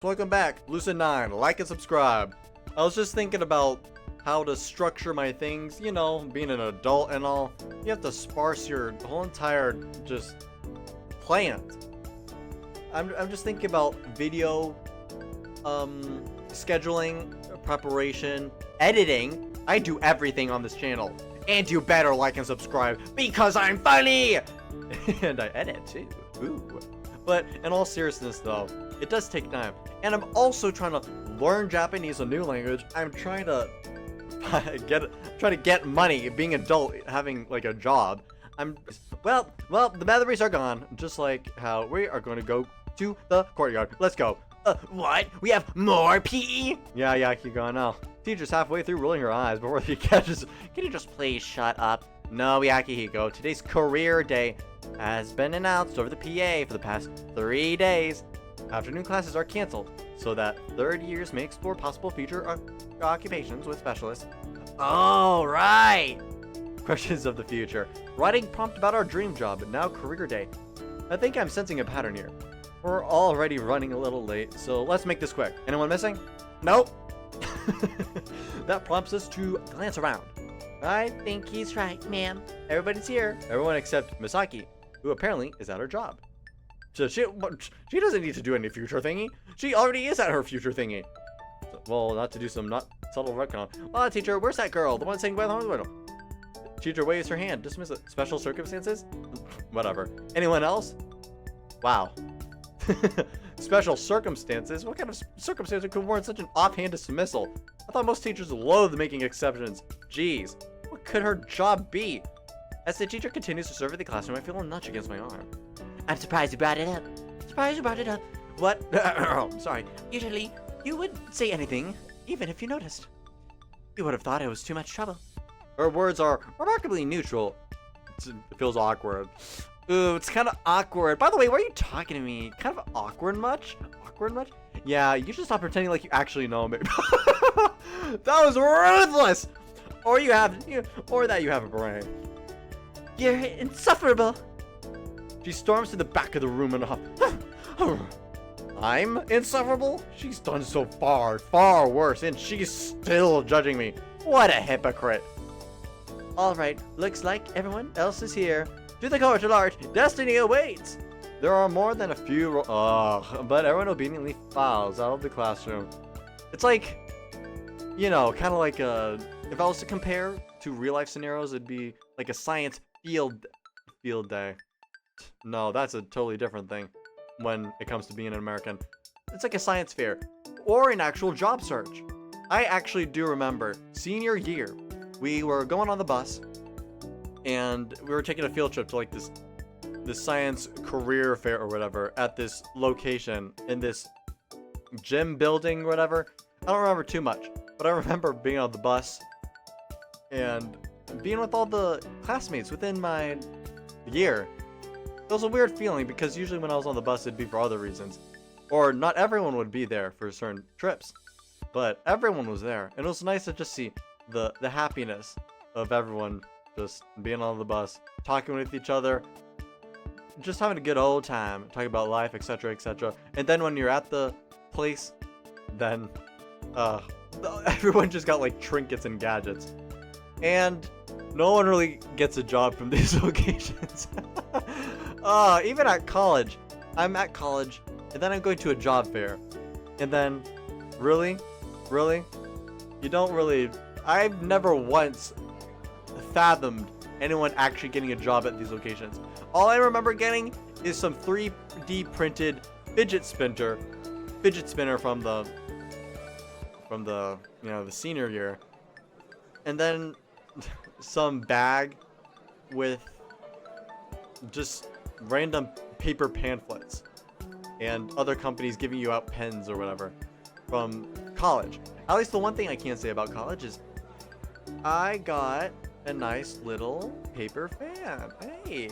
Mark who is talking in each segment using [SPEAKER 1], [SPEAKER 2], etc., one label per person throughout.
[SPEAKER 1] Welcome back, Lucid9, like and subscribe. I was just thinking about how to structure my things, you know, being an adult and all. You have to sparse your whole entire just plant. I'm just thinking about video, scheduling, preparation, editing. I do everything on this channel. And you better like and subscribe because I'm funny! And I edit too. Ooh. But in all seriousness though, it does take time. And I'm also trying to learn Japanese, a new language. I'm trying to get money, being adult, having like a job. Well, the batteries are gone. Just like how we are going to go to the courtyard. Let's go. What? We have more PE? Yeah, keep going now. Teacher's halfway through rolling her eyes before he catches. Can you just please shut up? No, Akihiko. Today's career day has been announced over the PA for the past 3 days. Afternoon classes are canceled so that third years may explore possible future occupations with specialists. Oh, right! Questions of the future. Writing prompt about our dream job, and now career day. I think I'm sensing a pattern here. We're already running a little late, so let's make this quick. Anyone missing? Nope. That prompts us to glance around. I think he's right, ma'am. Everybody's here. Everyone except Misaki, who apparently is at her job. So she doesn't need to do any future thingy. She already is at her future thingy. So, well, not to do some not subtle retcon. Oh, teacher, where's that girl? The one sitting by the window. Teacher waves her hand. Dismiss it. Special circumstances? Whatever. Anyone else? Wow. Special circumstances? What kind of circumstances could warrant such an offhand dismissal? I thought most teachers loathed making exceptions. Jeez. What could her job be? As the teacher continues to serve at the classroom, I feel a nudge against my arm. I'm surprised you brought it up. What? Sorry. Usually, you wouldn't say anything, even if you noticed. You would have thought it was too much trouble. Her words are remarkably neutral. It feels awkward. Ooh, it's kind of awkward. By the way, why are you talking to me? Kind of awkward much? Yeah, you should stop pretending like you actually know me. That was ruthless! Or you have a brain. You're insufferable. She storms to the back of the room and I'm insufferable? She's done so far worse, and she's still judging me. What a hypocrite. Alright, looks like everyone else is here. To the court of art, destiny awaits. There are more than a few but everyone obediently files out of the classroom. It's like, you know, kind of like if I was to compare to real life scenarios, it'd be like a science field day. No, that's a totally different thing when it comes to being an American. It's like a science fair or an actual job search. I actually do remember senior year, we were going on the bus and we were taking a field trip to like this science career fair or whatever at this location in this gym building or whatever. I don't remember too much, but I remember being on the bus and being with all the classmates within my year. It was a weird feeling because usually when I was on the bus it'd be for other reasons. Or not everyone would be there for certain trips. But everyone was there. And it was nice to just see the happiness of everyone just being on the bus, talking with each other, just having a good old time, talking about life, etc, etc. And then when you're at the place, then everyone just got like trinkets and gadgets. And no one really gets a job from these locations. Even at college. I'm at college, and then I'm going to a job fair. And then, really? You don't really... I've never once fathomed anyone actually getting a job at these locations. All I remember getting is some 3D printed fidget spinner from the the senior year. And then some bag with just random paper pamphlets and other companies giving you out pens or whatever from college. At least the one thing I can say about college is I got a nice little paper fan. Hey,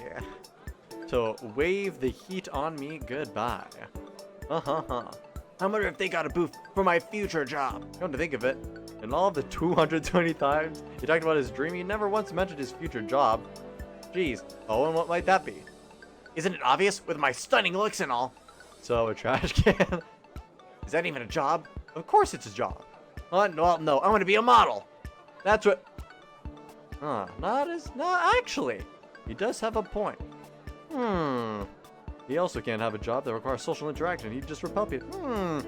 [SPEAKER 1] to wave the heat on me goodbye. I wonder if they got a booth for my future job. Come to think of it, in all the 220 times he talked about his dream, he never once mentioned his future job. Jeez, oh, and what might that be? Isn't it obvious with my stunning looks and all? So, a trash can. Is that even a job? Of course it's a job. Well, no, I want to be a model. That's what... actually. He does have a point. He also can't have a job that requires social interaction. He'd just repel people.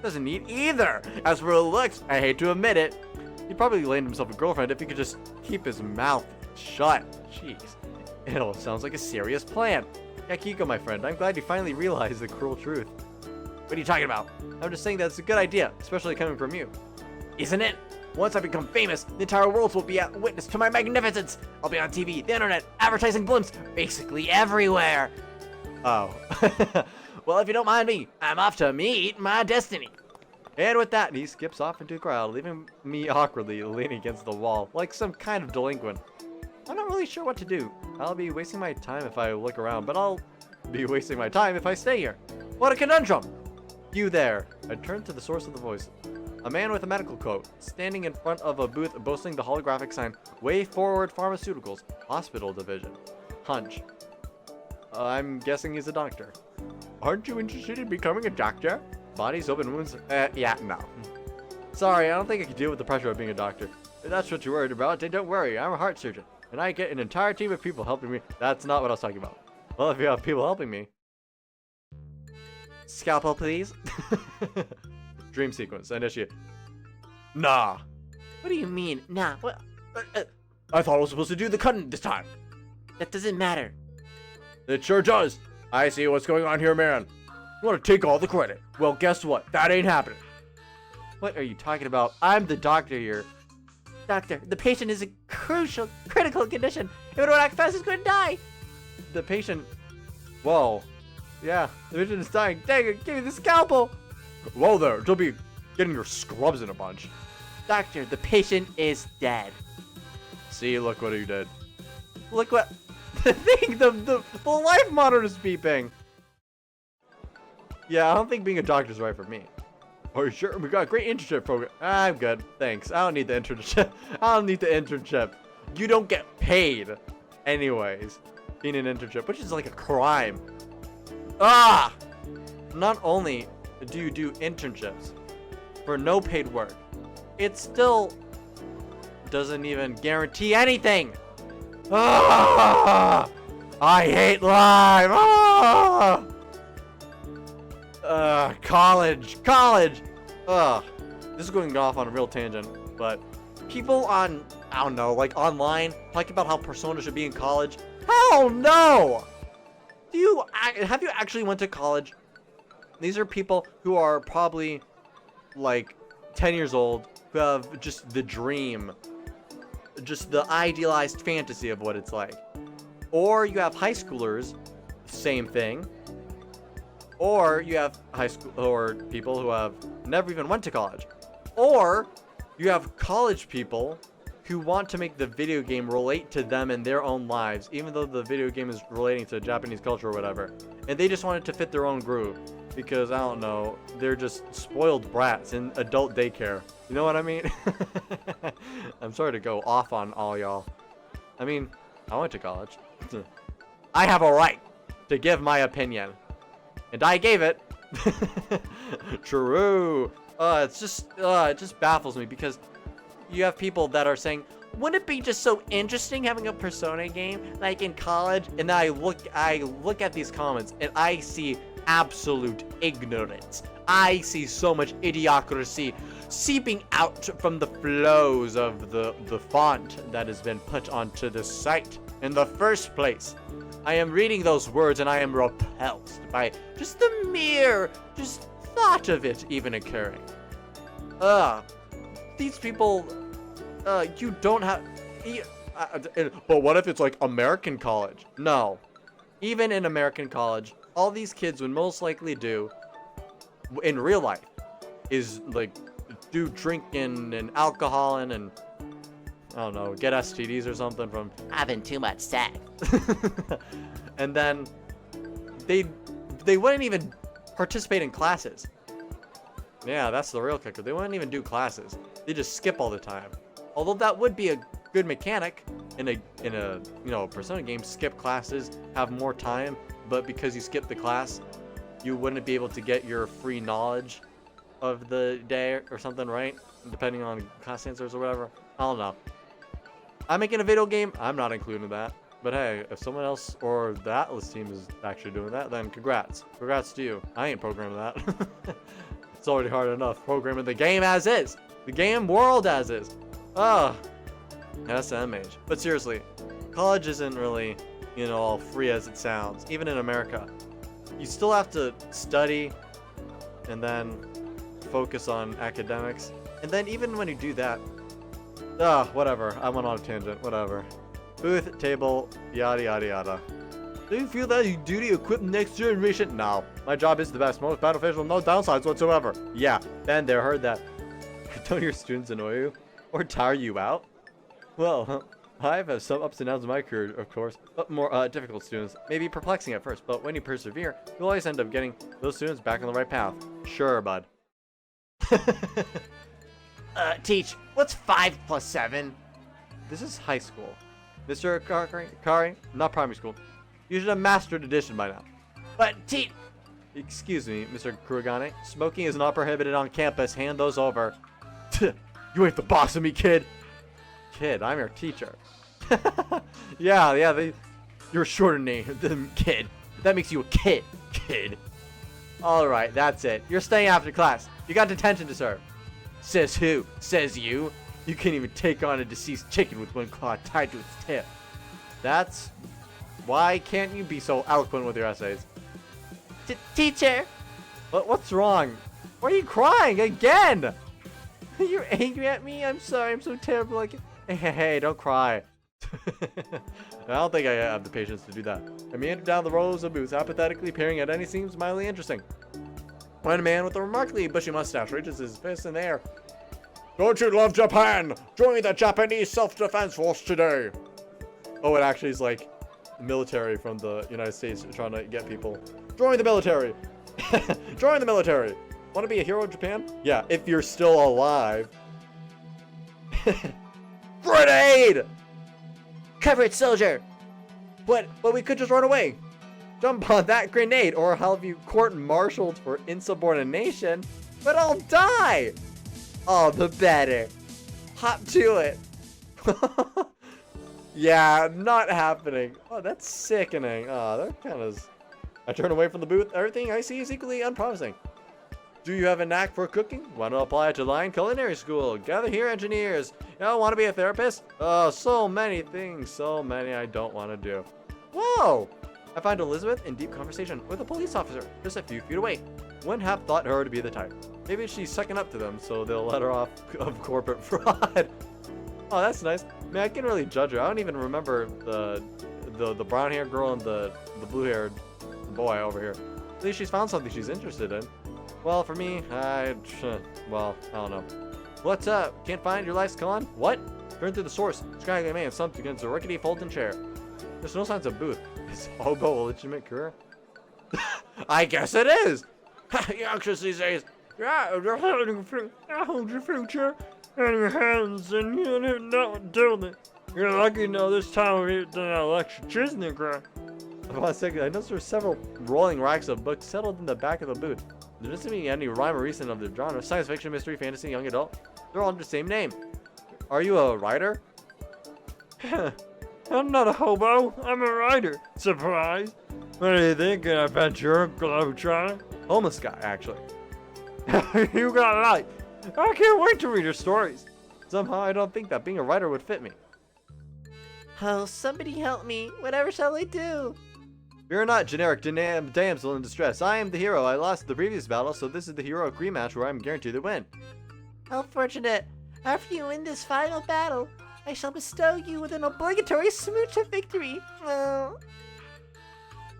[SPEAKER 1] Doesn't need either. As for looks, I hate to admit it, he'd probably land himself a girlfriend if he could just keep his mouth shut. Jeez. It all sounds like a serious plan. Yakiko, my friend, I'm glad you finally realized the cruel truth. What are you talking about? I'm just saying that it's a good idea, especially coming from you. Isn't it? Once I become famous, the entire world will be a witness to my magnificence. I'll be on TV, the internet, advertising blimps, basically everywhere. Oh. Well, if you don't mind me, I'm off to meet my destiny. And with that, he skips off into the crowd, leaving me awkwardly leaning against the wall, like some kind of delinquent. I'm not really sure what to do. I'll be wasting my time if I look around, but I'll be wasting my time if I stay here. What a conundrum! You there. I turned to the source of the voice. A man with a medical coat, standing in front of a booth boasting the holographic sign, Way Forward Pharmaceuticals, Hospital Division. Hunch. I'm guessing he's a doctor. Aren't you interested in becoming a doctor? Bodies, open wounds? Yeah, no. Sorry, I don't think I can deal with the pressure of being a doctor. If that's what you're worried about, then don't worry, I'm a heart surgeon. And I get an entire team of people helping me. That's not what I was talking about. Well, if you have people helping me. Scalpel, please. Dream sequence. Initiate. Nah. What do you mean, nah? What? I thought I was supposed to do the cutting this time. That doesn't matter. It sure does. I see what's going on here, man. You want to take all the credit. Well, guess what? That ain't happening. What are you talking about? I'm the doctor here. Doctor, the patient is in critical condition. If it don't act fast, he's going to die. The patient... Whoa. Yeah, the patient is dying. Dang it, give me the scalpel. Whoa there, don't be getting your scrubs in a bunch. Doctor, the patient is dead. See, look what you did. Look what... The thing, the life monitor is beeping. Yeah, I don't think being a doctor is right for me. Are you sure? We got a great internship program. I'm good, thanks. I don't need the internship. I don't need the internship. You don't get paid, anyways, being an internship, which is like a crime. Ah! Not only do you do internships for no paid work, it still doesn't even guarantee anything. Ah! I hate life. Ah! College. This is going off on a real tangent, but people on, I don't know, like online, talking about how Persona should be in college. Hell no! Have you actually went to college? These are people who are probably like 10 years old, who have just the dream, just the idealized fantasy of what it's like. Or you have high schoolers, same thing. Or you have high school or people who have never even went to college. Or you have college people who want to make the video game relate to them in their own lives, even though the video game is relating to Japanese culture or whatever. And they just want it to fit their own groove because, I don't know, they're just spoiled brats in adult daycare. You know what I mean? I'm sorry to go off on all y'all. I mean, I went to college. I have a right to give my opinion. And I gave it. True. It just baffles me because you have people that are saying, wouldn't it be just so interesting having a Persona game like in college? And then I look at these comments and I see absolute ignorance. I see so much idiocracy seeping out from the flows of the font that has been put onto the site in the first place. I am reading those words and I am repulsed by just the mere thought of it even occurring. These people, you don't have... but what if it's like American college? No. Even in American college, all these kids would most likely do in real life is like do drinking and alcohol and I don't know, get STDs or something from having too much sex. And then they wouldn't even participate in classes. Yeah, that's the real kicker. They wouldn't even do classes. They just skip all the time. Although that would be a good mechanic in a Persona game. Skip classes, have more time, but because you skip the class, you wouldn't be able to get your free knowledge of the day or something, right? Depending on class answers or whatever. I don't know. I'm making a video game. I'm not including that. But hey, if someone else or the Atlas team is actually doing that, then congrats. Congrats to you. I ain't programming that. It's already hard enough programming the game as is. The game world as is. Ah, SMH. But seriously, college isn't really, you know, all free as it sounds. Even in America, you still have to study and then focus on academics. And then even when you do that, whatever. I went on a tangent. Whatever. Booth, table, yada yada yada. Do you feel that you duty equip next generation? No. My job is the best, most beneficial, no downsides whatsoever. Yeah, been there, heard that. Don't your students annoy you? Or tire you out? Well, I've had some ups and downs in my career, of course, but more difficult students may be perplexing at first, but when you persevere, you'll always end up getting those students back on the right path. Sure, bud.
[SPEAKER 2] Teach, what's 5 plus 7?
[SPEAKER 1] This is high school. Mr. Kari, not primary school. You should have mastered addition by now.
[SPEAKER 2] But teach...
[SPEAKER 1] Excuse me, Mr. Kuragane. Smoking is not prohibited on campus. Hand those over. You ain't the boss of me, kid. Kid, I'm your teacher. yeah, you're a shorter name than kid. That makes you a kid. Kid. Alright, that's it. You're staying after class. You got detention to serve. Says who? Says you? You can't even take on a deceased chicken with one claw tied to its tail. That's... Why can't you be so eloquent with your essays?
[SPEAKER 2] Teacher!
[SPEAKER 1] What's wrong? Why are you crying again? You're angry at me? I'm sorry, I'm so terrible. Like, hey, don't cry. I don't think I have the patience to do that. I meandered down the rows of booths, apathetically peering at any seems mildly interesting. When a man with a remarkably bushy mustache reaches his fist in the air. Don't you love Japan? Join the Japanese self-defense force today. Oh, it actually is like military from the United States trying to get people. Join the military. Join the military. Want to be a hero of Japan? Yeah, if you're still alive. Grenade!
[SPEAKER 2] Cover it, soldier!
[SPEAKER 1] But we could just run away. Jump on that grenade, or I'll have you court-martialed for insubordination. But I'll die! Oh, the better. Hop to it. Yeah, not happening. Oh, that's sickening. Oh, that kind of... I turn away from the booth. Everything I see is equally unpromising. Do you have a knack for cooking? Want to apply to Lion Culinary School? Gather here, engineers. You don't want to be a therapist? Oh, so many things. So many I don't want to do. Whoa! I find Elizabeth in deep conversation with a police officer just a few feet away. Wouldn't have thought her to be the type. Maybe she's sucking up to them so they'll let her off of corporate fraud. Oh, that's nice. Man, I can't really judge her. I don't even remember the brown hair girl and the blue haired boy over here. At least she's found something she's interested in. Well, for me, well, I don't know. What's up? Can't find your life's gone? What? Turn through the source. Scraggly man slumped against a rickety folding chair. There's no signs of booth. Is hobo a legitimate career? I guess it is! Youngsters these days. Yeah, you're holding your future in your hands and you don't know what to do with it. You're lucky to know this time of year the election isn't cry. Hold on a second. I noticed there were several rolling racks of books settled in the back of the booth. There doesn't seem to be any rhyme or reason of the genre. Science fiction, mystery, fantasy, young adult. They're all under the same name. Are you a writer? I'm not a hobo. I'm a writer. Surprise. What do you think? An adventurer, globetrotter? Homeless guy, actually. You got light. I can't wait to read your stories. Somehow I don't think that being a writer would fit me.
[SPEAKER 2] Oh, somebody help me. Whatever shall I do?
[SPEAKER 1] You're not generic damsel in distress. I am the hero. I lost the previous battle, so this is the heroic rematch where I'm guaranteed to win.
[SPEAKER 2] How fortunate. After you win this final battle, I shall bestow you with an obligatory smooch of victory. Oh.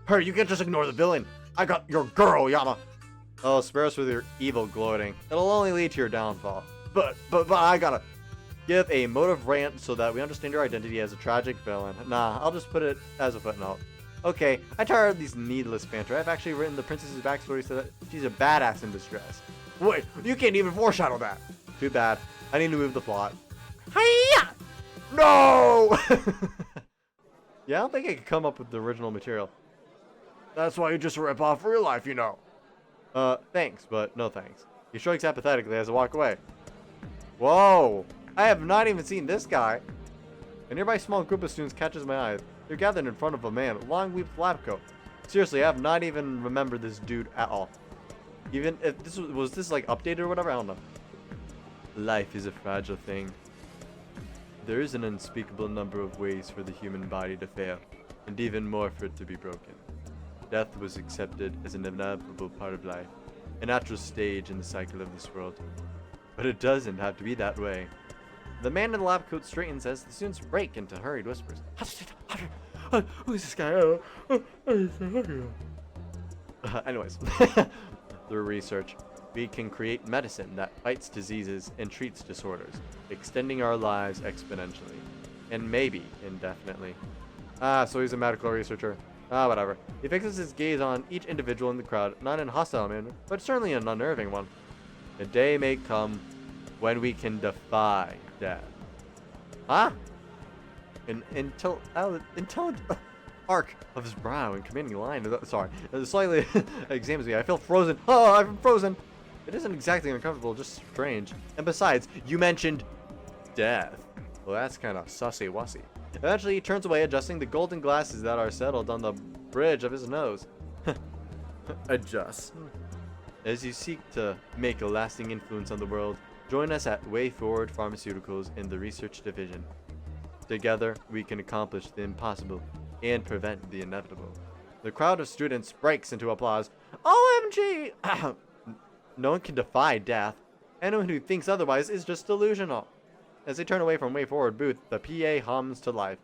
[SPEAKER 1] Hurry, you can't just ignore the villain. I got your girl, Yama. Oh, spare us with your evil gloating. It'll only lead to your downfall. But I gotta give a motive rant so that we understand your identity as a tragic villain. Nah, I'll just put it as a footnote. Okay, I tired of these needless banter. I've actually written the princess's backstory so that she's a badass in distress. Wait, you can't even foreshadow that. Too bad. I need to move the plot.
[SPEAKER 2] Hiya!
[SPEAKER 1] No! Yeah, I don't think I could come up with the original material. That's why you just rip off real life, you know. Thanks, but no thanks. He shrugs apathetically as I walk away. Whoa! I have not even seen this guy. A nearby small group of students catches my eye. They're gathered in front of a man, long weeped lab coat. Seriously, I have not even remembered this dude at all. Even if this was this like updated or whatever, I don't know. Life is a fragile thing. There is an unspeakable number of ways for the human body to fail, and even more for it to be broken. Death was accepted as an inevitable part of life, a natural stage in the cycle of this world. But it doesn't have to be that way. The man in the lab coat straightens as the students break into hurried whispers. Who's this guy? Anyways, through research, we can create medicine that fights diseases and treats disorders, extending our lives exponentially, and maybe indefinitely. So he's a medical researcher. Whatever. He fixes his gaze on each individual in the crowd, not in a hostile manner, but certainly an unnerving one. A day may come when we can defy death. Huh? An intelligent arc of his brow and commanding line. Sorry, slightly examines me. I feel frozen. Oh, I'm frozen. It isn't exactly uncomfortable, just strange. And besides, you mentioned death. Well, that's kind of sussy-wussy. Eventually, he turns away, adjusting the golden glasses that are settled on the bridge of his nose. Adjust. As you seek to make a lasting influence on the world, join us at Way Forward Pharmaceuticals in the Research Division. Together, we can accomplish the impossible and prevent the inevitable. The crowd of students breaks into applause. OMG! No one can defy death. Anyone who thinks otherwise is just delusional. As they turn away from Way Forward booth, the PA hums to life.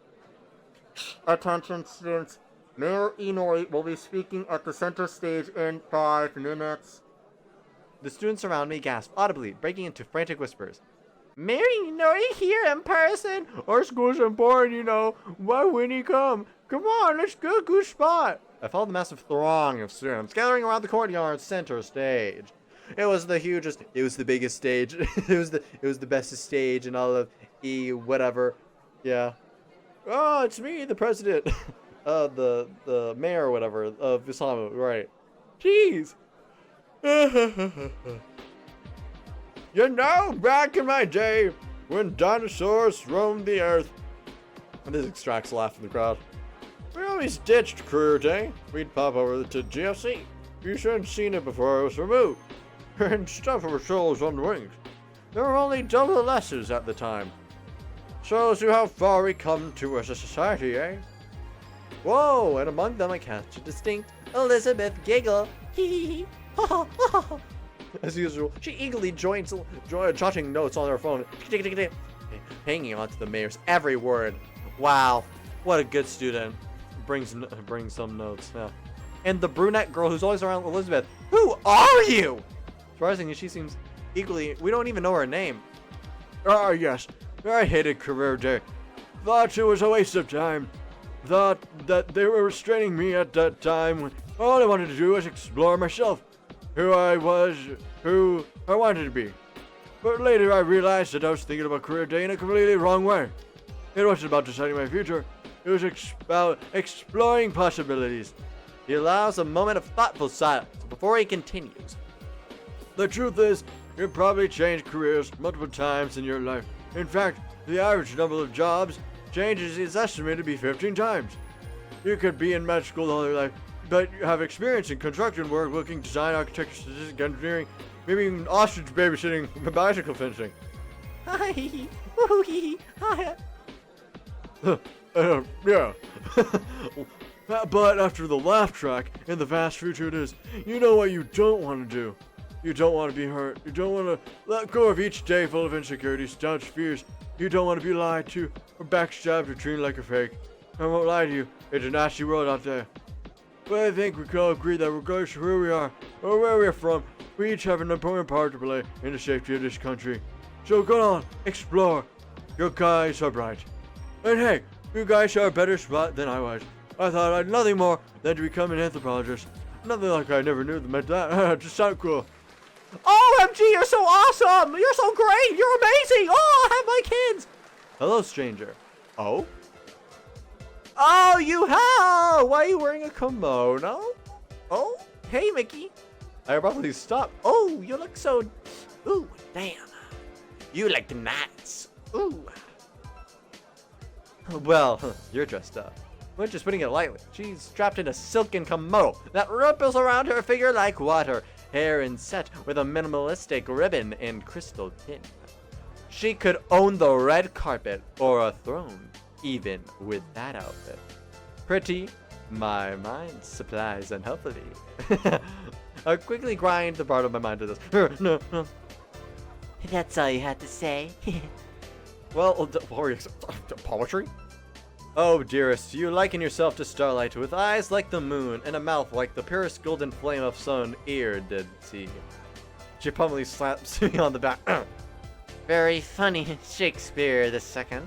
[SPEAKER 1] Attention students, Mayor Inori will be speaking at the center stage in 5 minutes. The students around me gasp audibly, breaking into frantic whispers. Mayor Inori here in person. Our school's important, you know. Why wouldn't he come? Come on, let's go, good spot. I followed the massive throng of students gathering around the courtyard center stage. It was the hugest, it was the biggest stage, it was the bestest stage in all of whatever. Yeah. Oh, it's me, the president. The mayor or whatever of Isamu, right. Jeez. You know, back in my day, when dinosaurs roamed the earth. And this extracts a laugh from the crowd. We always ditched career day. We'd pop over to GFC. You should have seen it before it was removed. And stuff our souls on the wings. There were only double S's at the time. Shows you how far we come to as a society, eh? Whoa, and among them I catch a distinct Elizabeth giggle. Hee hee. As usual, she eagerly joins jotting notes on her phone, hanging on to the mayor's every word. Wow, what a good student. Brings some notes. Yeah. And the brunette girl who's always around Elizabeth. Who are you? Surprisingly, she seems equally. We don't even know her name. Ah, yes. I hated career day. Thought it was a waste of time. Thought that they were restraining me at that time when all I wanted to do was explore myself. Who I was, who I wanted to be. But later I realized that I was thinking about career day in a completely wrong way. It wasn't about deciding my future. It was about exploring possibilities. He allows a moment of thoughtful silence before he continues. The truth is, you've probably changed careers multiple times in your life. In fact, the average number of jobs changes is estimated to be 15 times. You could be in med school all your life, but you have experience in construction work, looking, design, architecture, statistics, engineering, maybe even ostrich babysitting, bicycle fencing. Hi, yeah. But after the laugh track, in the vast future it is, you know what you don't want to do. You don't want to be hurt. You don't want to let go of each day full of insecurities, doubts, fears. You don't want to be lied to or backstabbed or treated like a fake. I won't lie to you. It's a nasty world out there. But I think we can all agree that regardless of who we are or where we are from, we each have an important part to play in the safety of this country. So go on, explore. Your guys are bright. And hey, you guys are a better spot than I was. I thought I'd nothing more than to become an anthropologist. Nothing like I never knew that meant that. Just sound cool. OMG, you're so awesome! You're so great! You're amazing! Oh, I have my kids! Hello, stranger. Oh? Oh, you have! Why are you wearing a kimono? Oh? Hey, Mickey. I abruptly stopped.
[SPEAKER 2] Oh, you look so... Ooh, damn. You like nice. Ooh.
[SPEAKER 1] Well, you're dressed up. We're just putting it lightly. She's strapped in a silken kimono that ripples around her figure like water, hair inset with a minimalistic ribbon and crystal tin. She could own the red carpet or a throne, even with that outfit. Pretty, my mind supplies unhealthily. I quickly grind the part of my mind to this. No.
[SPEAKER 2] That's all you had to say.
[SPEAKER 1] Well, what were you, poetry? Oh, dearest, you liken yourself to starlight with eyes like the moon and a mouth like the purest golden flame of sun ear did see. She probably slaps me on the back.
[SPEAKER 2] Very funny, Shakespeare the Second.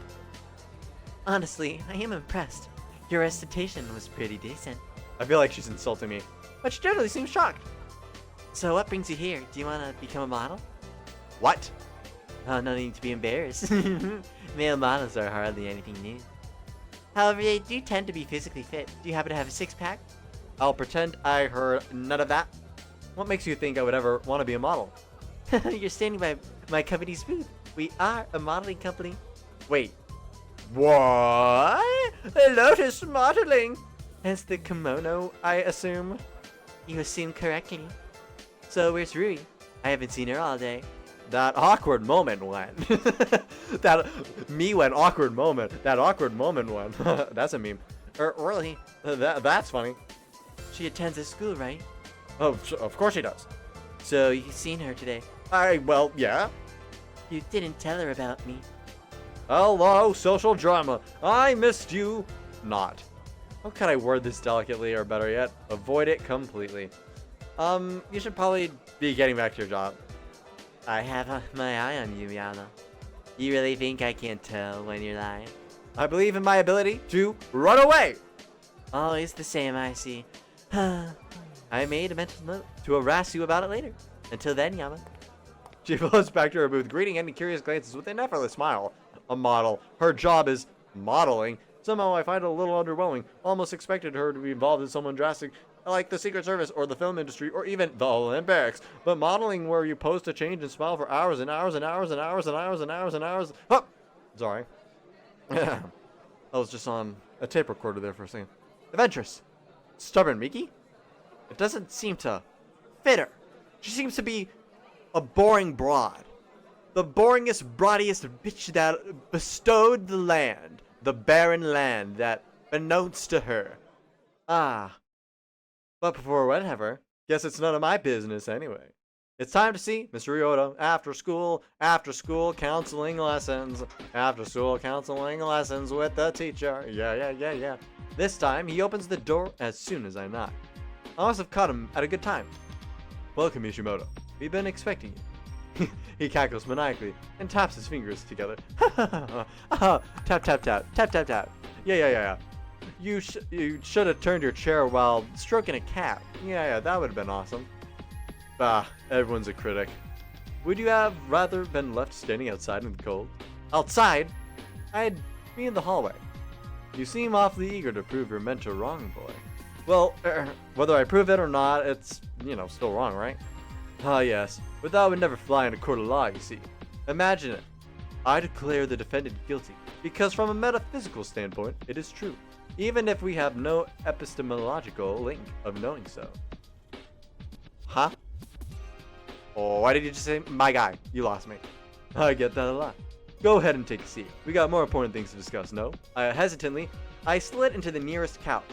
[SPEAKER 2] Honestly, I am impressed. Your recitation was pretty decent.
[SPEAKER 1] I feel like she's insulting me, but she generally seems shocked.
[SPEAKER 2] So what brings you here? Do you want to become a model?
[SPEAKER 1] What?
[SPEAKER 2] Oh, no need to be embarrassed. Male models are hardly anything new. However, they do tend to be physically fit. Do you happen to have a six-pack?
[SPEAKER 1] I'll pretend I heard none of that. What makes you think I would ever want to be a model?
[SPEAKER 2] You're standing by my company's booth. We are a modeling company.
[SPEAKER 1] Wait. What? Lotus modeling?
[SPEAKER 2] Hence the kimono, I assume. You assume correctly. So where's Rui? I haven't seen her all day.
[SPEAKER 1] That awkward moment when. That me when awkward moment. That awkward moment when. That's a meme.
[SPEAKER 2] Really?
[SPEAKER 1] That's funny.
[SPEAKER 2] She attends a school, right?
[SPEAKER 1] Oh, of course she does.
[SPEAKER 2] So you've seen her today?
[SPEAKER 1] Well, yeah.
[SPEAKER 2] You didn't tell her about me.
[SPEAKER 1] Hello, social drama. I missed you. Not. How can I word this delicately, or better yet, avoid it completely? You should probably be getting back to your job.
[SPEAKER 2] I have my eye on you, Yana. You really think I can't tell when you're lying?
[SPEAKER 1] I believe in my ability to run away.
[SPEAKER 2] Always the same, I see. I made a mental note to harass you about it later. Until then, Yama.
[SPEAKER 1] She floats back to her booth, greeting any curious glances with an effortless smile. A model. Her job is modeling. Somehow I find it a little underwhelming. Almost expected her to be involved in someone drastic, like the Secret Service or the film industry or even the Olympics. But modeling where you pose to change and smile for hours and hours and hours and hours and hours and hours and hours. Oh, sorry. I was just on a tape recorder there for a second. Adventurous. Stubborn Miki? It doesn't seem to fit her. She seems to be a boring broad. The boringest, broadiest bitch that bestowed the land. The barren land that announced to her. Ah. But before whatever, guess it's none of my business anyway. It's time to see Mr. Ryota after school counseling lessons. After school counseling lessons with the teacher. Yeah. This time, he opens the door as soon as I knock. I must have caught him at a good time. Welcome, Mishimoto. We've been expecting you. He cackles maniacally and taps his fingers together. Tap, tap, tap, tap, tap, tap. Yeah. You should have turned your chair while stroking a cat. Yeah, that would have been awesome. Everyone's a critic. Would you have rather been left standing outside in the cold? Outside? I'd be in the hallway. You seem awfully eager to prove your mentor wrong, boy. Well, whether I prove it or not, it's, still wrong, right? Ah, yes. But that would never fly in a court of law, you see. Imagine it. I declare the defendant guilty, because from a metaphysical standpoint, it is true, even if we have no epistemological link of knowing so. Huh? Oh, why did you just say, my guy? You lost me. I get that a lot. Go ahead and take a seat. We got more important things to discuss, no? Hesitantly, I slid into the nearest couch.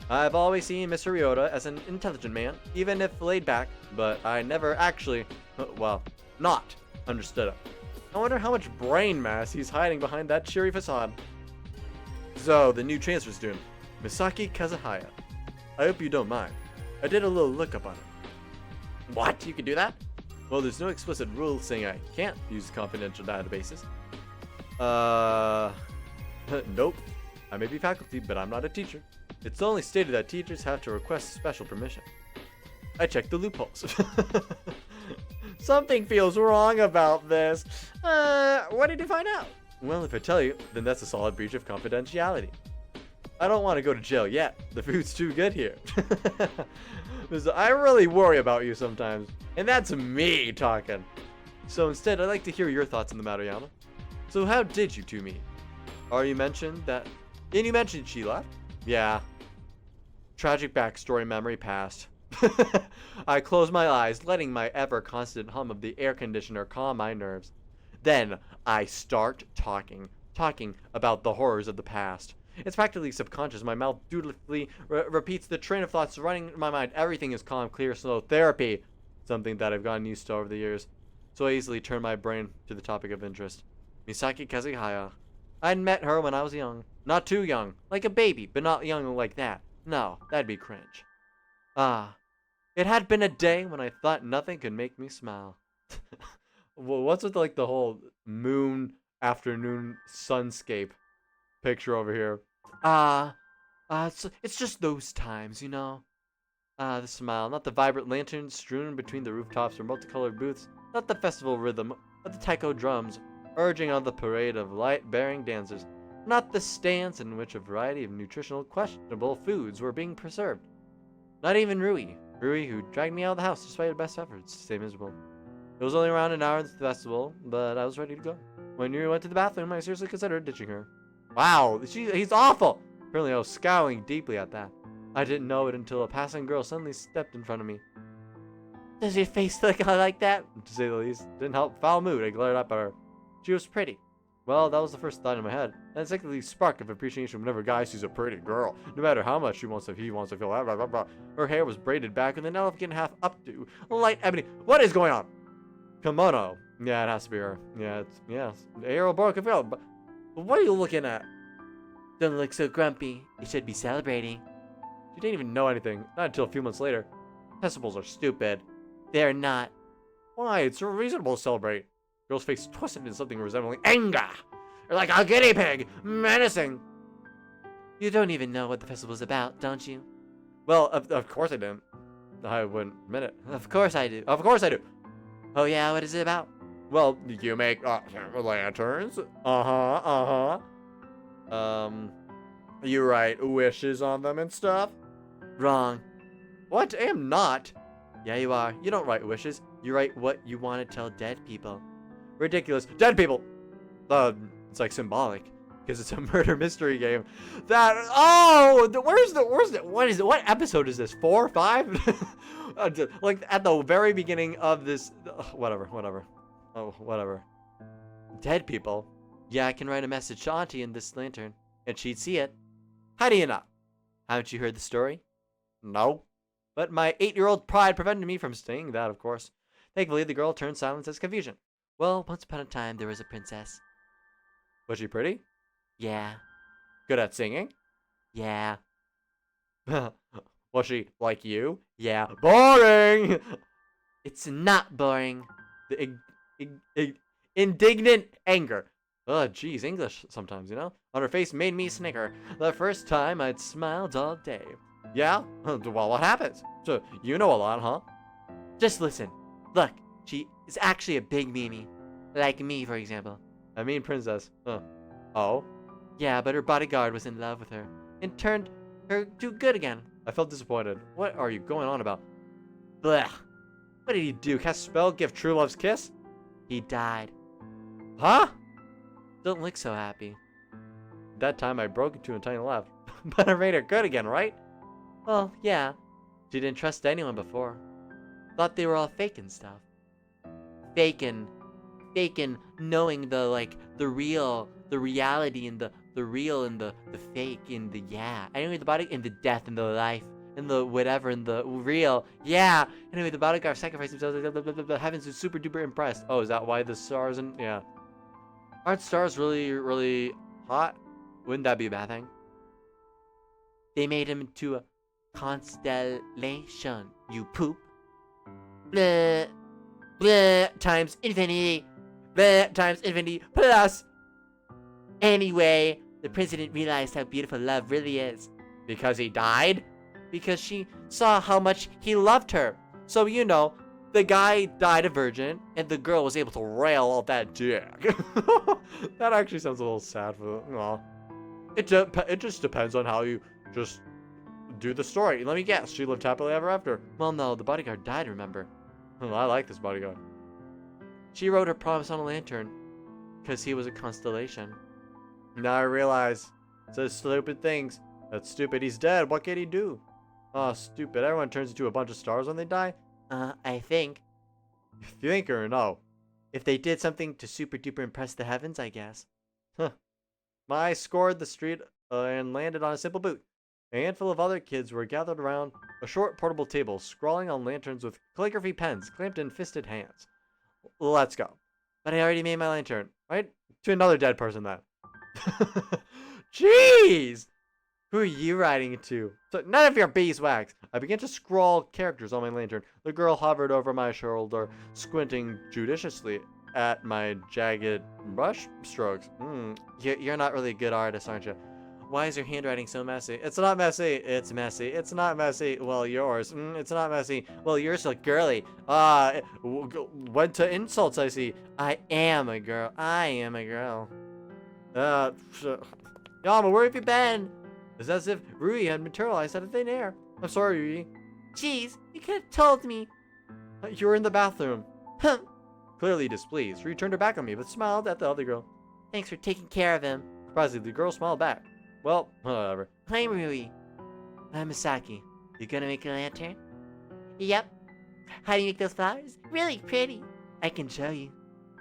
[SPEAKER 1] I've always seen Mr. Ryota as an intelligent man, even if laid back, but I never actually, not understood him. I wonder how much brain mass he's hiding behind that cheery facade. So, the new transfer student, Misaki Kazuhaya. I hope you don't mind. I did a little lookup on him. What? You can do that? Well, there's no explicit rule saying I can't use confidential databases. Nope. I may be faculty, but I'm not a teacher. It's only stated that teachers have to request special permission. I checked the loopholes. Something feels wrong about this. What did you find out? Well, if I tell you, then that's a solid breach of confidentiality. I don't want to go to jail yet. The food's too good here. Because I really worry about you sometimes. And that's me talking. So instead, I'd like to hear your thoughts on the matter, Yana. So how did you two meet? Or you mentioned that... And you mentioned she left? Yeah. Tragic backstory memory passed. I close my eyes, letting my ever-constant hum of the air conditioner calm my nerves. Then I start talking about the horrors of the past. It's practically subconscious. My mouth dutifully repeats the train of thoughts running in my mind. Everything is calm, clear, slow. Therapy. Something that I've gotten used to over the years. So I easily turn my brain to the topic of interest. Misaki Kazuhaya. I'd met her when I was young. Not too young. Like a baby, but not young like that. No, that'd be cringe. Ah. It had been a day when I thought nothing could make me smile. Well, what's with like the whole moon afternoon sunscape picture over here? It's just those times, you know. The smile, not the vibrant lanterns strewn between the rooftops or multicolored booths, not the festival rhythm of the taiko drums urging on the parade of light-bearing dancers, not the stands in which a variety of nutritional questionable foods were being preserved. Not even Rui, who dragged me out of the house despite her best efforts to stay miserable. It was only around an hour into the festival, but I was ready to go. When Yuri went to the bathroom, I seriously considered ditching her. Wow, he's awful! Apparently I was scowling deeply at that. I didn't know it until a passing girl suddenly stepped in front of me. Does your face look like that? To say the least. Didn't help foul mood, I glared up at her. She was pretty. Well, that was the first thought in my head. And secondly, spark of appreciation whenever a guy sees a pretty girl. No matter how much he wants to feel blah, blah, blah, blah. Her hair was braided back with an elegant half updo. Light ebony. What is going on? Kimono. Yeah, it has to be her. Yeah, it's Aerobora Cavell. But what are you looking at? Don't look so grumpy. You should be celebrating. She didn't even know anything. Not until a few months later. Festivals are stupid. They're not. Why? It's reasonable to celebrate. Girl's face twisted into something resembling anger. Or like a guinea pig. Menacing. You don't even know what the festival's about, don't you? Well, of course I didn't. I wouldn't admit it. Of course I do. Of course I do. Oh yeah, what is it about? Well, you make lanterns. You write wishes on them and stuff. Wrong. What? I am not. Yeah, you are. You don't write wishes. You write what you want to tell dead people. Ridiculous. Dead people! It's like symbolic. Because it's a murder mystery game. What episode is this? 4? 5? Like at the very beginning of this, whatever. Oh, whatever. Dead people? Yeah, I can write a message to Auntie in this lantern. And she'd see it. How do you know? Haven't you heard the story? No. But my 8-year-old pride prevented me from saying that, of course. Thankfully, the girl turned silence as confusion. Well, once upon a time, there was a princess. Was she pretty? Yeah. Good at singing? Yeah. Was she like you? Yeah. Boring! It's not boring. The indignant anger. Oh, geez, English sometimes, you know? On her face made me snicker. The first time I'd smiled all day. Yeah? Well, what happens? So, you know a lot, huh? Just listen. Look, she is actually a big meanie. Like me, for example. A mean princess. Oh? Yeah, but her bodyguard was in love with her. And turned her too good again. I felt disappointed. What are you going on about? Blech. What did he do? Cast a spell? Give true love's kiss? He died. Huh? Don't look so happy. That time I broke into a tiny laugh. But I made her good again, right? Well, yeah. She didn't trust anyone before. Thought they were all fake and stuff. Fakin' knowing the reality and the real and the fake and the yeah. Anyway, the body and the death and the life and the whatever and the real. Yeah. Anyway, the bodyguard sacrificed himself. Heavens is super duper impressed. Oh, is that why the stars and yeah. Aren't stars really, really hot? Wouldn't that be a bad thing? They made him into a constellation, you poop. Bleh. Bleh times infinity. Bleh times infinity plus. Anyway, the president realized how beautiful love really is. Because he died? Because she saw how much he loved her. So, you know, the guy died a virgin, and the girl was able to rail all that dick. That actually sounds a little sad for them. Well, it just depends on how you just do the story. Let me guess. She lived happily ever after.
[SPEAKER 2] Well, no, the bodyguard died, remember?
[SPEAKER 1] Well, I like this bodyguard.
[SPEAKER 2] She wrote her promise on a lantern because he was a constellation.
[SPEAKER 1] Now I realize. Says stupid things. That's stupid. He's dead. What can he do? Oh, stupid. Everyone turns into a bunch of stars when they die?
[SPEAKER 2] I think.
[SPEAKER 1] You think or no?
[SPEAKER 2] If they did something to super duper impress the heavens, I guess.
[SPEAKER 1] Huh. I scored the street and landed on a simple boot. A handful of other kids were gathered around a short portable table, scrawling on lanterns with calligraphy pens clamped in fisted hands. Let's go.
[SPEAKER 2] But I already made my lantern.
[SPEAKER 1] Right? To another dead person then. Jeez!
[SPEAKER 2] Who are you writing it to?
[SPEAKER 1] So, none of your beeswax. I began to scrawl characters on my lantern. The girl hovered over my shoulder, squinting judiciously at my jagged brush strokes.
[SPEAKER 2] You're not really a good artist, aren't you? Why is your handwriting so messy?
[SPEAKER 1] It's not messy. It's messy. It's not messy. Well, yours. It's not messy. Well, yours look girly. Went to insults, I see.
[SPEAKER 2] I am a girl. I am a girl.
[SPEAKER 1] Yama, where have you been? It's as if Rui had materialized out of thin air. I'm sorry, Rui.
[SPEAKER 2] Jeez, you could have told me.
[SPEAKER 1] You were in the bathroom. Clearly displeased, Rui turned her back on me, but smiled at the other girl.
[SPEAKER 2] Thanks for taking care of him.
[SPEAKER 1] Surprisingly, the girl smiled back. Well, whatever.
[SPEAKER 2] I'm Rui. I'm Misaki. You gonna make a lantern? Yep. How do you make those flowers? Really pretty. I can show you.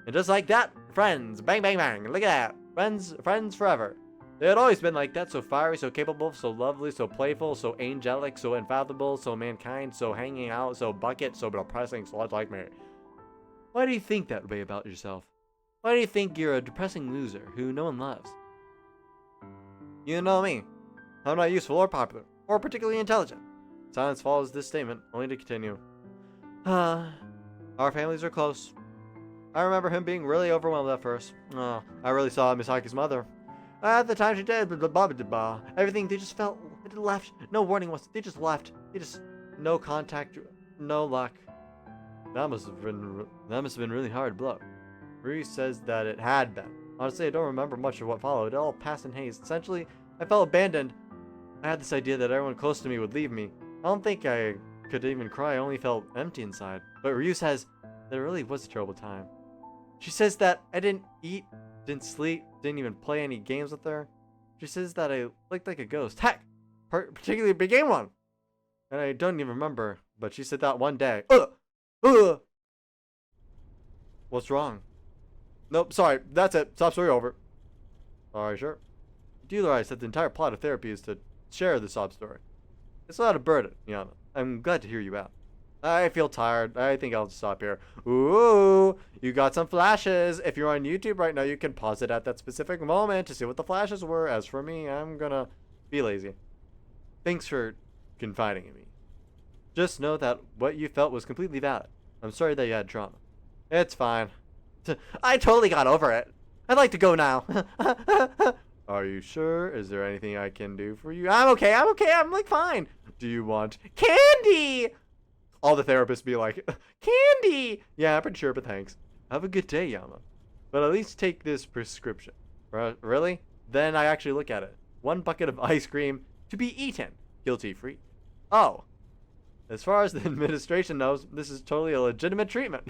[SPEAKER 1] And just like that, friends. Bang, bang, bang. Look at that. Friends forever. They had always been like that, so fiery, so capable, so lovely, so playful, so angelic, so unfathomable, so mankind, so hanging out, so bucket, so depressing, so much like me. Why do you think that way about yourself? Why do you think you're a depressing loser who no one loves? You know me. I'm not useful or popular, or particularly intelligent. Silence follows this statement, only to continue. Our families are close. I remember him being really overwhelmed at first. I really saw Misaki's mother. At the time she did, blah, blah, blah, blah. Everything, they just felt, it left. No warning was, they just left. They just, no contact, no luck. That must have been really hard blow. Rui says that it had been. Honestly, I don't remember much of what followed. It all passed in haste. Essentially, I felt abandoned. I had this idea that everyone close to me would leave me. I don't think I could even cry. I only felt empty inside. But Ryu says that it really was a terrible time. She says that I didn't eat, didn't sleep, didn't even play any games with her. She says that I looked like a ghost. Heck, particularly a big game one. And I don't even remember, but she said that one day. What's wrong? Nope, sorry, that's it. Stop story over. Alright, sure. Dealer, I said the entire plot of therapy is to share the sob story. It's not a burden, Yana. I'm glad to hear you out. I feel tired. I think I'll stop here. Ooh, you got some flashes. If you're on YouTube right now, you can pause it at that specific moment to see what the flashes were. As for me, I'm gonna be lazy. Thanks for confiding in me. Just know that what you felt was completely valid. I'm sorry that you had trauma. It's fine. I totally got over it. I'd like to go now. Are you sure? Is there anything I can do for you? I'm okay. I'm like fine. Do you want candy? All the therapists be like, candy! Yeah, I'm pretty sure, but thanks. Have a good day, Yama. But at least take this prescription. Really? Then I actually look at it. 1 bucket of ice cream to be eaten. Guilty-free. Oh. As far as the administration knows, this is totally a legitimate treatment.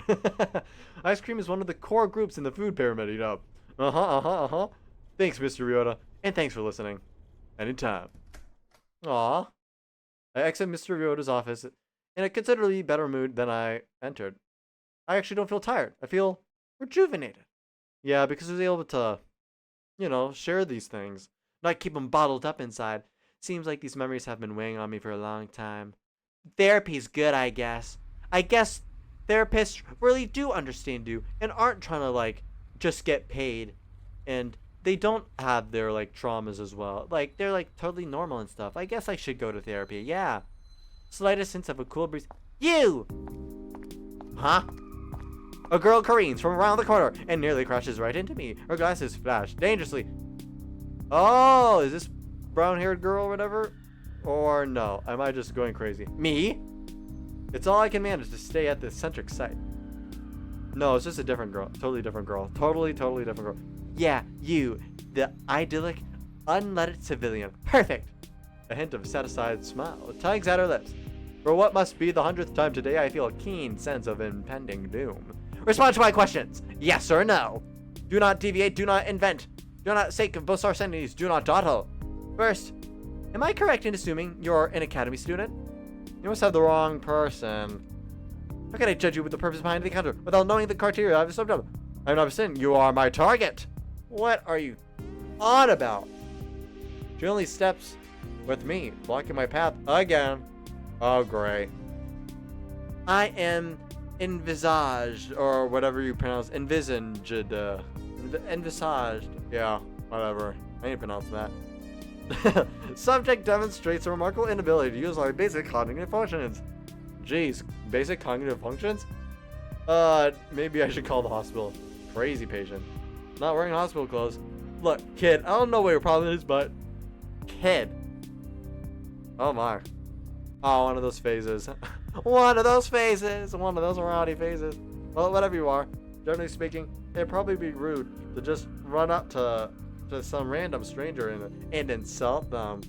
[SPEAKER 1] Ice cream is one of the core groups in the food pyramid, you know. Thanks, Mr. Ryota. And thanks for listening. Anytime. Aw. I exit Mr. Ryota's office in a considerably better mood than I entered. I actually don't feel tired. I feel rejuvenated. Yeah, because I was able to, share these things. Not keep them bottled up inside. Seems like these memories have been weighing on me for a long time. Therapy's good, I guess. I guess therapists really do understand you and aren't trying to, just get paid. And they don't have their, traumas as well. They're, totally normal and stuff. I guess I should go to therapy, yeah. Slightest sense of a cool breeze. You! Huh? A girl careens from around the corner and nearly crashes right into me. Her glasses flash dangerously. Oh, is this brown-haired girl or whatever? Or no, am I just going crazy? Me? It's all I can manage to stay at this centric site. No, it's just a different girl. Totally different girl. Totally different girl. Yeah, you. The idyllic, unleaded civilian. Perfect. a hint of a satisfied smile tugs at her lips. For what must be the 100th time today, I feel a keen sense of impending doom. Respond to my questions, yes or no. Do not deviate, do not invent. Do not sake of both our sanities, do not dawdle. First, am I correct in assuming you're an academy student? You must have the wrong person. How can I judge you with the purpose behind the encounter without knowing the criteria I've subbed up? I'm not sin. You are my target. What are you on about? She only steps with me, blocking my path again. Oh, great. I am envisaged, or whatever you pronounce, envisaged. Envisaged. Yeah, whatever. I ain't pronouncing that. Subject demonstrates a remarkable inability to use our basic cognitive functions. Jeez, basic cognitive functions? Maybe I should call the hospital. Crazy patient. Not wearing hospital clothes. Look, kid, I don't know what your problem is, but... Kid. Oh my. Oh, one of those phases. One of those phases. One of those rowdy phases. Well, whatever you are. Generally speaking, it'd probably be rude to just run up to some random stranger and insult them.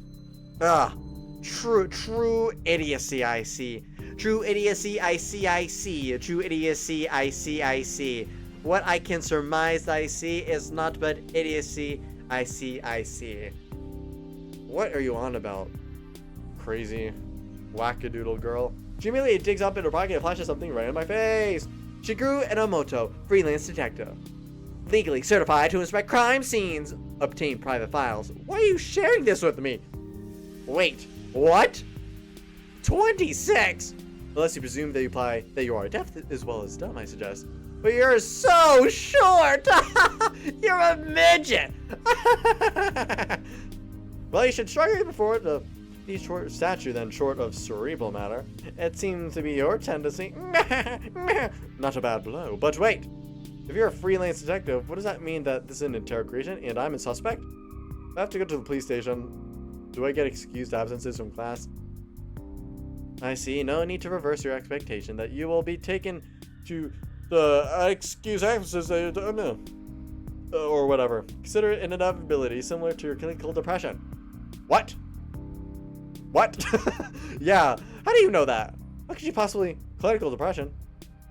[SPEAKER 1] True idiocy I see. True idiocy I see. True idiocy I see. What I can surmise I see is not but idiocy I see. What are you on about? Crazy wackadoodle girl. She immediately digs up in her pocket and flashes something right in my face. Shigeru Enomoto, freelance detective. Legally certified to inspect crime scenes. Obtain private files. Why are you sharing this with me? Wait, what? 26? Unless you presume that you are deaf as well as dumb, I suggest. But you're so short! You're a midget! Well, you should struggle before the short stature than short of cerebral matter. It seems to be your tendency. Not a bad blow. But wait! If you're a freelance detective, what does that mean that this is an interrogation and I'm a suspect? If I have to go to the police station, do I get excused absences from class? I see. No need to reverse your expectation that you will be taken to the excuse absences or whatever. Consider it an inevitability similar to your clinical depression. What? What? Yeah. How do you know that? How could you possibly clinical depression?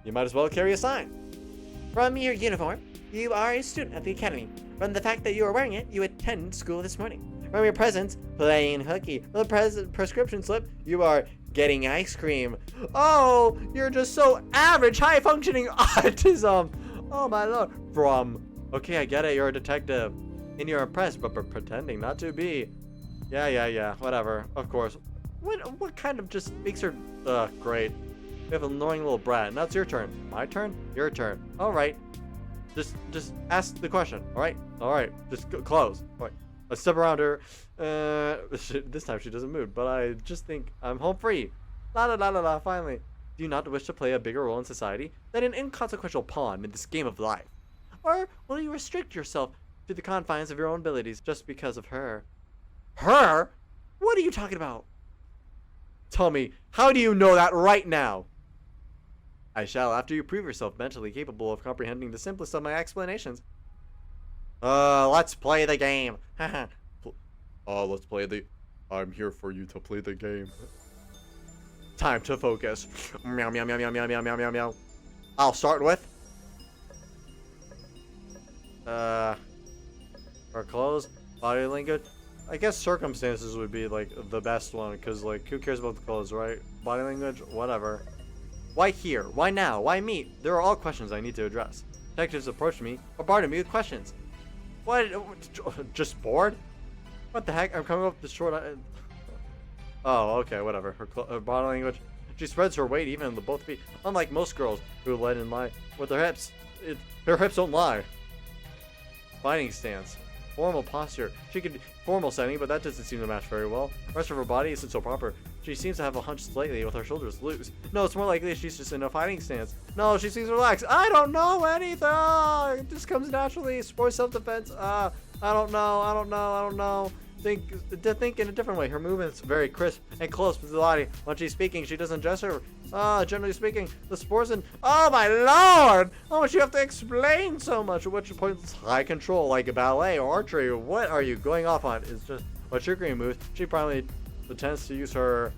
[SPEAKER 1] You might as well carry a sign. From your uniform, you are a student at the academy. From the fact that you are wearing it, you attend school this morning. From your presence, playing hooky. From the prescription slip, you are getting ice cream. Oh, you're just so average, high-functioning autism. Oh my lord. Okay, I get it, you're a detective. And you're impressed, but pretending not to be. Yeah, whatever. Of course. What kind of just makes her... great. We have an annoying little brat. Now it's your turn. My turn? Your turn. Alright. Just ask the question. Alright. Just close. Alright. Let's step around her. This time she doesn't move, but I just think I'm home free. La, finally. Do you not wish to play a bigger role in society than an inconsequential pawn in this game of life? Or will you restrict yourself to the confines of your own abilities just because of her? Her? What are you talking about? Tell me, how do you know that right now? I shall, after you prove yourself mentally capable of comprehending the simplest of my explanations. Let's play the game. Let's play the... I'm here for you to play the game. Time to focus. Meow, meow, meow, meow, meow, meow, meow, meow, meow. I'll start with... her clothes, body language. I guess circumstances would be, like, the best one, because, like, who cares about the clothes, right? Body language, whatever. Why here? Why now? Why me? There are all questions I need to address. Detectives approach me, bombarding me with questions. What? Just bored? What the heck? I'm coming up with the short... Oh, okay, whatever. Her body language. She spreads her weight even in the both feet. Unlike most girls who let in lie with their hips. Her hips don't lie. Fighting stance. Formal posture. She could formal setting, but that doesn't seem to match very well. The rest of her body isn't so proper. She seems to have a hunch slightly with her shoulders loose. No, it's more likely she's just in a fighting stance. No, she seems relaxed. I don't know anything. It just comes naturally. Sports self-defense. I don't know. Think in a different way. Her movement's very crisp and close to the body. When she's speaking, she doesn't gesture. Generally speaking, the sports and... Oh my lord! How much you have to explain so much? At which points high control, like ballet or archery. What are you going off on? It's just what sugar moves. She probably tends to use her,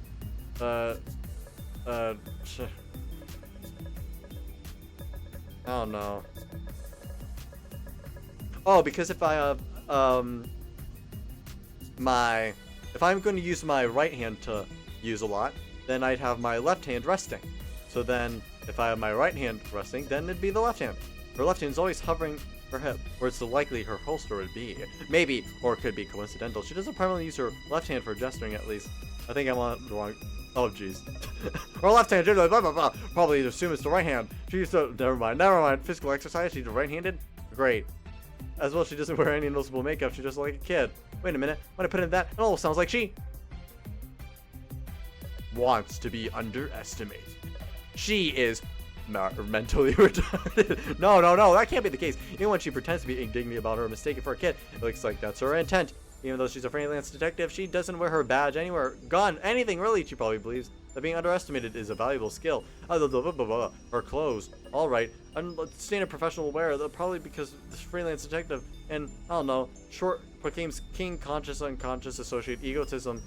[SPEAKER 1] I don't know. Oh, because if I have, if I'm going to use my right hand to use a lot, then I'd have my left hand resting. So then, if I have my right hand resting, then it'd be the left hand. Her left hand is always hovering her hip, where it's likely her holster would be. Maybe, or it could be coincidental. She doesn't primarily use her left hand for gesturing, at least. I think I'm on the wrong... Oh, jeez. Her left hand, blah, blah, blah, blah. Probably assume it's the right hand. She used to... Never mind. Physical exercise, she's right-handed? Great. As well, she doesn't wear any noticeable makeup. She's just like a kid. Wait a minute. When I put in that, it almost sounds like she... wants to be underestimated. She is not mentally retarded. No, that can't be the case. Even when she pretends to be indignant about her mistake for a kid, it looks like that's her intent. Even though she's a freelance detective, she doesn't wear her badge anywhere, gun, anything really. She probably believes that being underestimated is a valuable skill. Her clothes, all right. I'm staying a professional wear, though, probably because this freelance detective and I don't know, short proclaims king conscious unconscious associate egotism.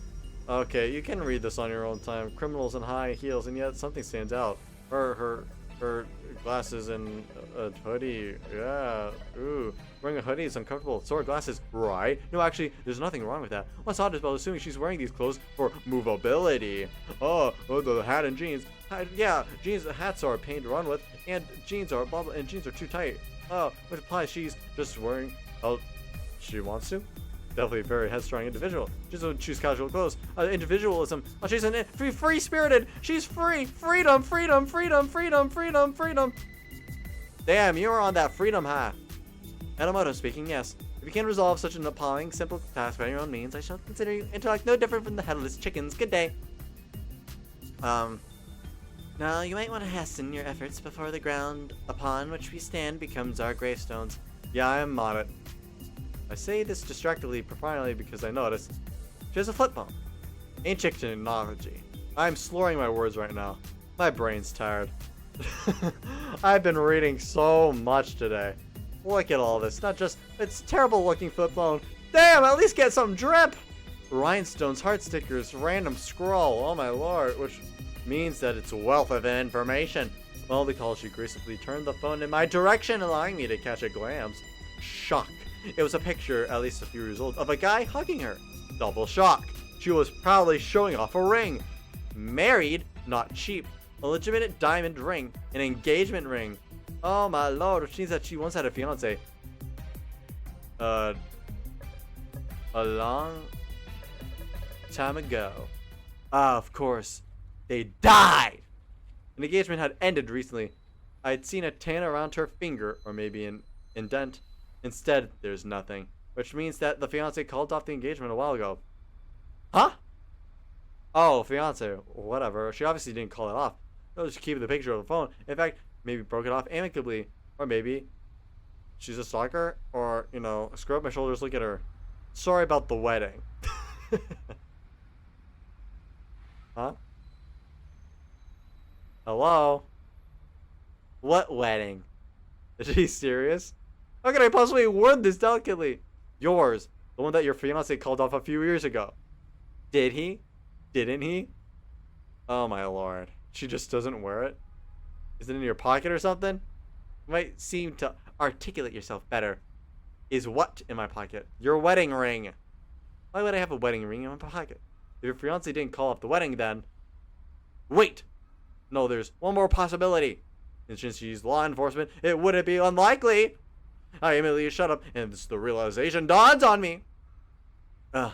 [SPEAKER 1] Okay, you can read this on your own time. Criminals in high heels, and yet something stands out. Her glasses and a hoodie. Yeah. Ooh. Wearing a hoodie is uncomfortable. So are glasses, right? No, actually, there's nothing wrong with that. What's odd is about assuming she's wearing these clothes for movability. Oh, the hat and jeans. Yeah, jeans, hats are a pain to run with, and jeans are too tight. Oh, which implies she's just wearing. Oh, she wants to. Definitely a very headstrong individual. She doesn't choose casual clothes. Individualism. Oh, she's free-spirited. She's free. Freedom. Damn, you are on that freedom high. Enomoto speaking, yes. If you can resolve such an appalling, simple task by your own means, I shall consider you intellect no different from the headless chickens. Good day. Now, you might want to hasten your efforts before the ground upon which we stand becomes our gravestones. Yeah, I am on it. I say this distractedly, profoundly, because I noticed she has a flip phone. Ancient technology. I'm slurring my words right now. My brain's tired. I've been reading so much today. Look at all this. Not just, it's terrible looking flip phone. Damn, at least get some drip! Rhinestones, heart stickers, random scroll. Oh my lord. Which means that it's a wealth of information. Well, because she gracefully turned the phone in my direction, allowing me to catch a glance. Shock. It was a picture, at least a few years old, of a guy hugging her. Double shock. She was proudly showing off a ring. Married, not cheap. A legitimate diamond ring. An engagement ring. Oh my lord, which means that she once had a fiance. A long time ago. Ah, of course. They died! An engagement had ended recently. I had seen a tan around her finger, or maybe an indent. Instead, there's nothing. Which means that the fiance called off the engagement a while ago. Huh? Oh, fiance. Whatever. She obviously didn't call it off. No, she kept the picture of the phone. In fact, maybe broke it off amicably. Or maybe she's a stalker. Or, you know, screw up my shoulders, look at her. Sorry about the wedding. Huh? Hello? What wedding? Is she serious? How can I possibly word this delicately? Yours. The one that your fiancé called off a few years ago. Did he? Didn't he? Oh my lord. She just doesn't wear it? Is it in your pocket or something? You might seem to articulate yourself better. Is what in my pocket? Your wedding ring. Why would I have a wedding ring in my pocket? If your fiancé didn't call off the wedding then... Wait! No, there's one more possibility. And since she's law enforcement, it wouldn't be unlikely. I immediately shut up, and the realization dawns on me. I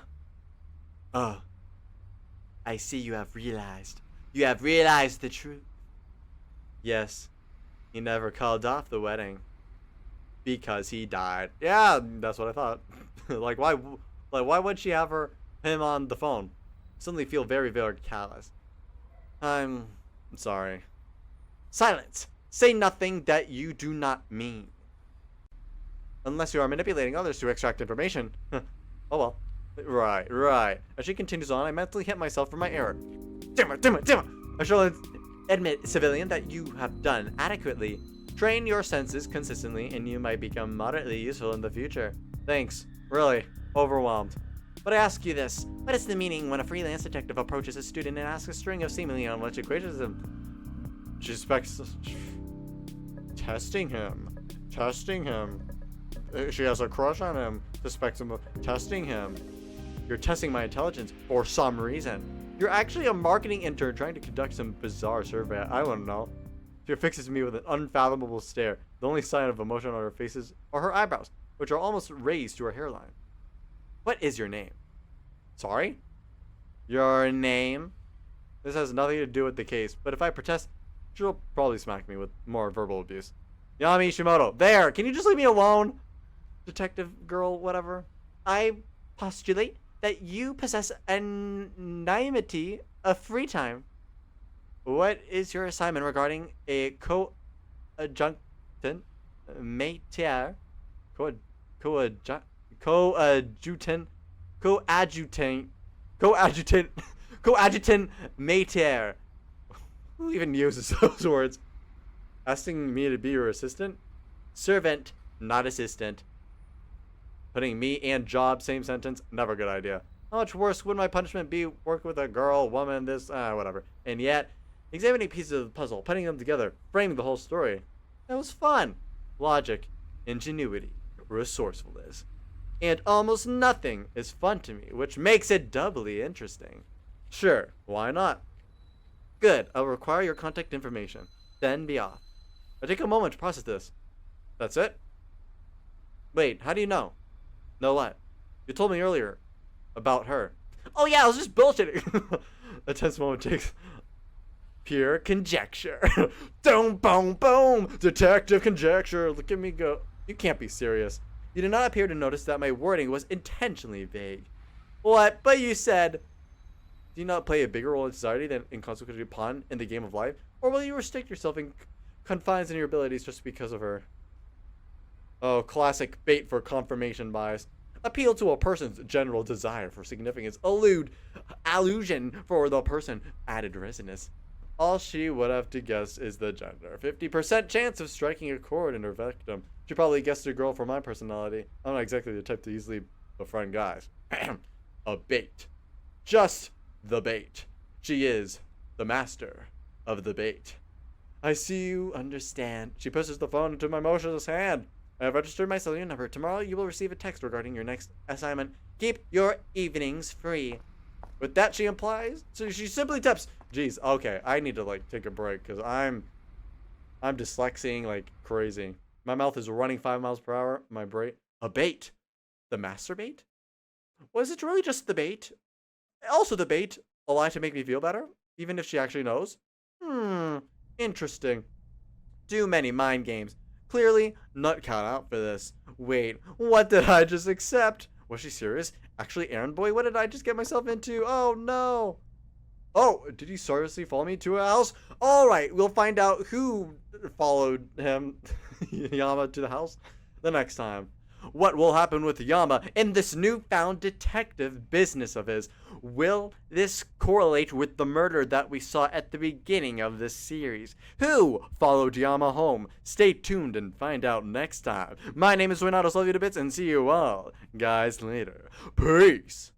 [SPEAKER 1] see you have realized. You have realized the truth. Yes, he never called off the wedding. Because he died. Yeah, that's what I thought. why would she have him on the phone? Suddenly feel very, very callous. I'm sorry. Silence! Say nothing that you do not mean. Unless you are manipulating others to extract information. Oh well. Right. As she continues on, I mentally hit myself for my error. Damn it! I shall admit, civilian, that you have done adequately. Train your senses consistently, and you might become moderately useful in the future. Thanks. Really. Overwhelmed. But I ask you this, what is the meaning when a freelance detective approaches a student and asks a string of seemingly unlogical questions? She expects testing him. She has a crush on him, suspects him of testing him. You're testing my intelligence for some reason. You're actually a marketing intern trying to conduct some bizarre survey. I don't know. She fixes me with an unfathomable stare. The only sign of emotion on her faces are her eyebrows, which are almost raised to her hairline. What is your name? Sorry? Your name? This has nothing to do with the case, but if I protest, she'll probably smack me with more verbal abuse. Yami Shimoto, there! Can you just leave me alone? Detective girl, whatever. I postulate that you possess anonymity of free time. What is your assignment regarding a coadjutant matière? Coadjutant matière. Who even uses those words? Asking me to be your assistant? Servant, not assistant. Putting me and job, same sentence, never a good idea. How much worse would my punishment be working with a girl, woman, this, whatever. And yet, examining pieces of the puzzle, putting them together, framing the whole story. That was fun. Logic, ingenuity, resourcefulness. And almost nothing is fun to me, which makes it doubly interesting. Sure, why not? Good, I'll require your contact information. Then be off. I take a moment to process this. That's it? Wait, how do you know? Know what? You told me earlier about her. Oh yeah, I was just bullshitting. A tense moment takes pure conjecture. Boom, boom, boom. Detective conjecture. Look at me go. You can't be serious. You did not appear to notice that my wording was intentionally vague. What? But you said, do you not play a bigger role in society than inconsequential pawn in the game of life? Or will you restrict yourself in confines in your abilities just because of her? Oh, classic bait for confirmation bias. Appeal to a person's general desire for significance. Allusion for the person. Added resonance. All she would have to guess is the gender. 50% chance of striking a chord in her victim. She probably guessed a girl for my personality. I'm not exactly the type to easily befriend guys. A bait. Just the bait. She is the master of the bait. I see you understand. She pushes the phone into my motionless hand. I have registered my cellular number. Tomorrow you will receive a text regarding your next assignment. Keep your evenings free. With that, she implies. So she simply types. Jeez, okay. I need to like take a break because I'm dyslexic like crazy. My mouth is running 5 miles per hour. My brain. A bait. The masturbate? Was it really just the bait? Also the bait. A lie to make me feel better? Even if she actually knows? Interesting. Too many mind games. Clearly, not cut out for this. Wait, what did I just accept? Was she serious? Actually, errand boy, what did I just get myself into? Oh, no. Oh, did he seriously follow me to a house? All right, we'll find out who followed him, Yama, to the house the next time. What will happen with Yama in this newfound detective business of his? Will this correlate with the murder that we saw at the beginning of this series? Who followed Yama home? Stay tuned and find out next time. My name is Xoinatos, love you to bits, and see you all guys later. Peace!